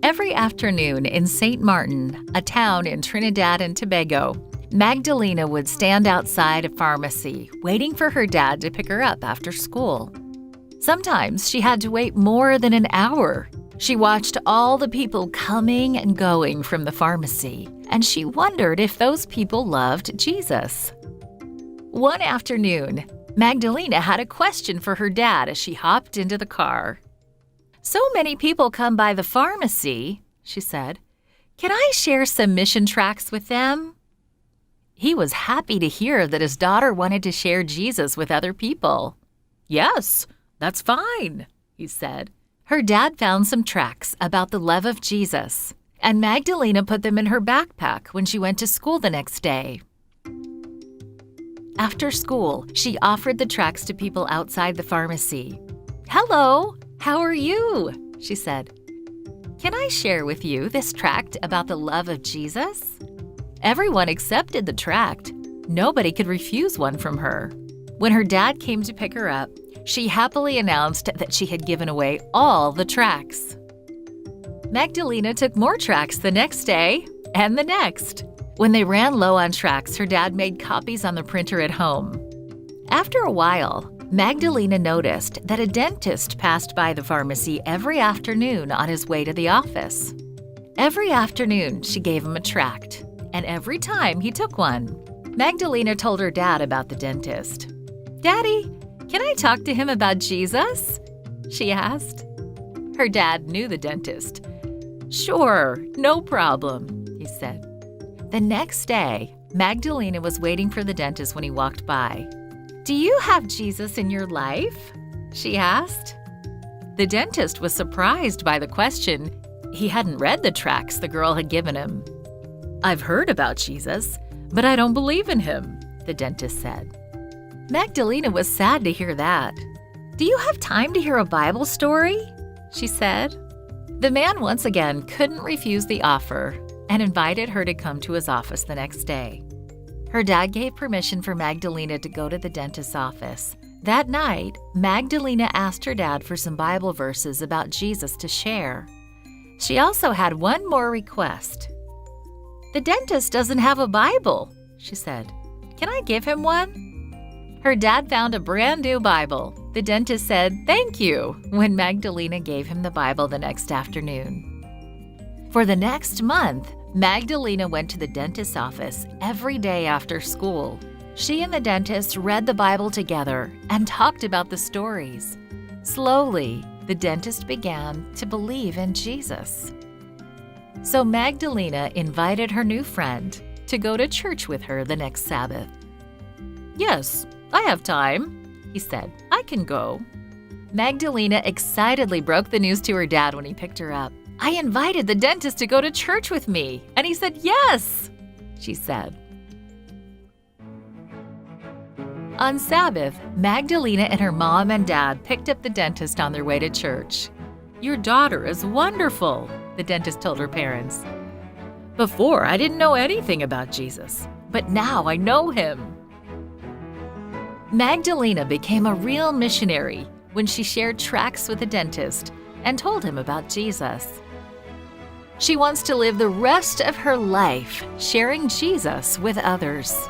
Every afternoon in St. Martin, a town in Trinidad and Tobago, Magdalena would stand outside a pharmacy, waiting for her dad to pick her up after school. Sometimes she had to wait more than an hour. She watched all the people coming and going from the pharmacy, and she wondered if those people loved Jesus. One afternoon, Magdalena had a question for her dad as she hopped into the car. "So many people come by the pharmacy," she said. "Can I share some mission tracts with them?" He was happy to hear that his daughter wanted to share Jesus with other people. "Yes, that's fine," he said. Her dad found some tracts about the love of Jesus, and Magdalena put them in her backpack when she went to school the next day. After school, she offered the tracts to people outside the pharmacy. "Hello, how are you?" she said. "Can I share with you this tract about the love of Jesus?" Everyone accepted the tract. Nobody could refuse one from her. When her dad came to pick her up, she happily announced that she had given away all the tracts. Magdalena took more tracts the next day and the next. When they ran low on tracts, her dad made copies on the printer at home. After a while, Magdalena noticed that a dentist passed by the pharmacy every afternoon on his way to the office. Every afternoon, she gave him a tract, and every time he took one. Magdalena told her dad about the dentist. "Daddy, can I talk to him about Jesus?" she asked. Her dad knew the dentist. "Sure, no problem," he said. The next day, Magdalena was waiting for the dentist when he walked by. "Do you have Jesus in your life?" she asked. The dentist was surprised by the question. He hadn't read the tracts the girl had given him. "I've heard about Jesus, but I don't believe in him," the dentist said. Magdalena was sad to hear that. "Do you have time to hear a Bible story?" she said. The man once again couldn't refuse the offer and invited her to come to his office the next day. Her dad gave permission for Magdalena to go to the dentist's office. That night, Magdalena asked her dad for some Bible verses about Jesus to share. She also had one more request. "The dentist doesn't have a Bible," she said. "Can I give him one?" Her dad found a brand new Bible. The dentist said, "Thank you," when Magdalena gave him the Bible the next afternoon. For the next month, Magdalena went to the dentist's office every day after school. She and the dentist read the Bible together and talked about the stories. Slowly, the dentist began to believe in Jesus. So Magdalena invited her new friend to go to church with her the next Sabbath. "Yes, I have time," he said. "I can go." Magdalena excitedly broke the news to her dad when he picked her up. "I invited the dentist to go to church with me, and he said yes," she said. On Sabbath, Magdalena and her mom and dad picked up the dentist on their way to church. "Your daughter is wonderful," the dentist told her parents. "Before, I didn't know anything about Jesus, but now I know him." Magdalena became a real missionary when she shared tracts with the dentist and told him about Jesus. She wants to live the rest of her life sharing Jesus with others.